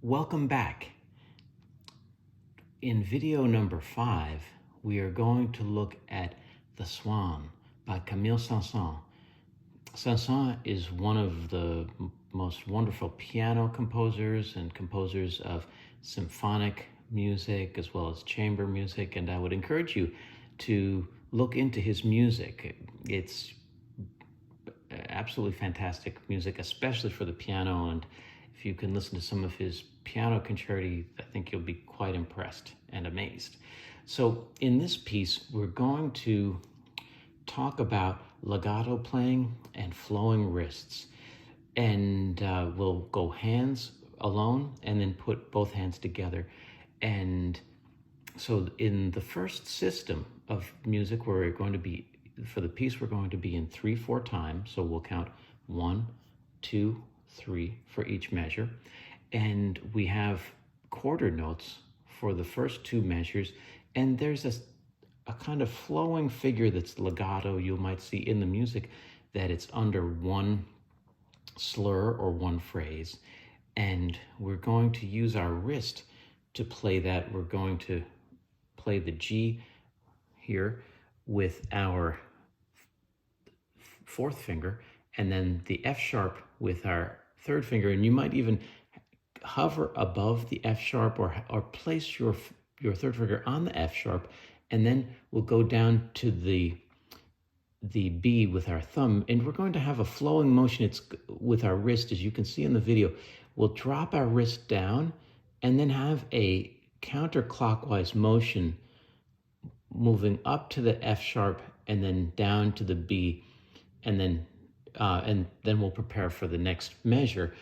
Welcome back. In video number 5, we are going to look at The Swan by Camille Saint-Saëns. Saint-Saëns is one of the most wonderful piano composers and composers of symphonic music as well as chamber music, and I would encourage you to look into his music. It's absolutely fantastic music, especially for the piano, and if you can listen to some of his piano concerti, I think you'll be quite impressed and amazed. So in this piece, we're going to talk about legato playing and flowing wrists, and we'll go hands alone and then put both hands together. And so in the first system of music, we're going to be, for the piece, we're going to be in 3/4 time. So we'll count 1, 2, 3 for each measure. And we have quarter notes for the first 2 measures. And there's a kind of flowing figure that's legato. You might see in the music that it's under one slur or one phrase. And we're going to use our wrist to play that. We're going to play the G here with our 4th finger, and then the F sharp with our 3rd finger. And you might even hover above the F sharp or place your 3rd finger on the F sharp, and then we'll go down to the B with our thumb, and we're going to have a flowing motion. It's with our wrist, as you can see in the video. We'll drop our wrist down and then have a counterclockwise motion moving up to the F sharp and then down to the B, and then we'll prepare for the next measure.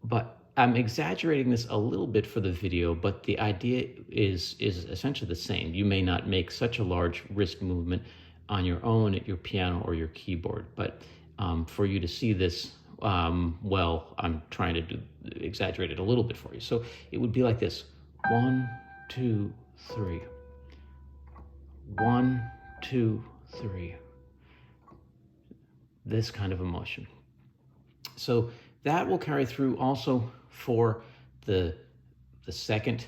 But I'm exaggerating this a little bit for the video, but the idea is essentially the same. You may not make such a large wrist movement on your own at your piano or your keyboard, but for you to see this, well, I'm trying to exaggerate it a little bit for you. So it would be like this: 1, 2, 3. 1, 2, 3. This kind of emotion. So that will carry through also for the second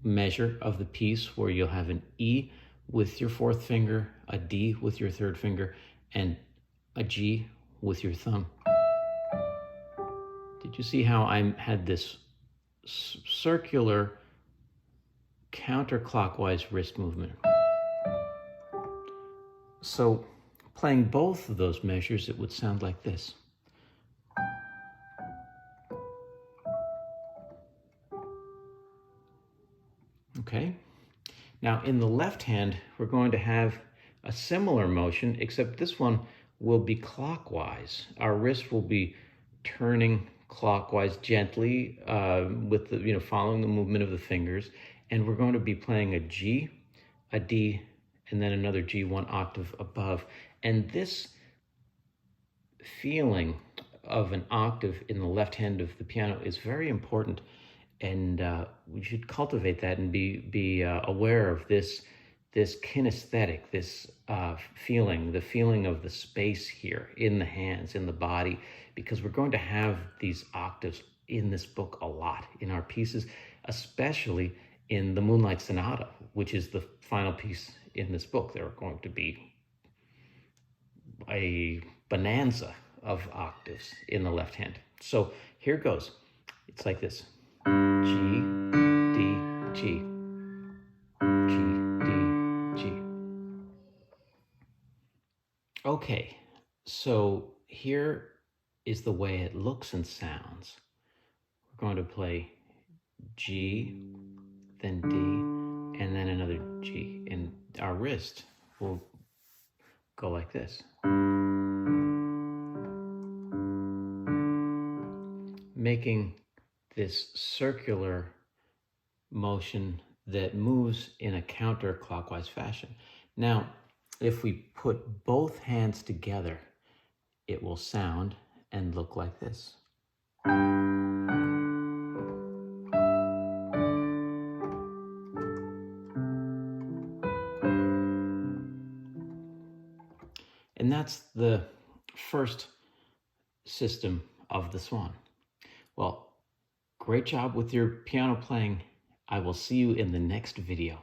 measure of the piece, where you'll have an E with your 4th finger, a D with your 3rd finger, and a G with your thumb. Did you see how I had this circular counterclockwise wrist movement? So playing both of those measures, it would sound like this. Okay. Now in the left hand, we're going to have a similar motion, except this one will be clockwise. Our wrist will be turning clockwise gently with the, following the movement of the fingers. And we're going to be playing a G, a D, and then another G 1 octave above. And this feeling of an octave in the left hand of the piano is very important. And we should cultivate that and be aware of this kinesthetic, this feeling, the feeling of the space here in the hands, in the body, because we're going to have these octaves in this book a lot, in our pieces, especially in the Moonlight Sonata, which is the final piece in this book. There are going to be a bonanza of octaves in the left hand. So here goes. It's like this. G, D, G, G, D, G. Okay, so here is the way it looks and sounds. We're going to play G, then D, and then another G. And our wrist will go like this. Making this circular motion that moves in a counterclockwise fashion. Now, if we put both hands together, it will sound and look like this. And that's the first system of the Swan. Well, Great job with your piano playing. I will see you in the next video.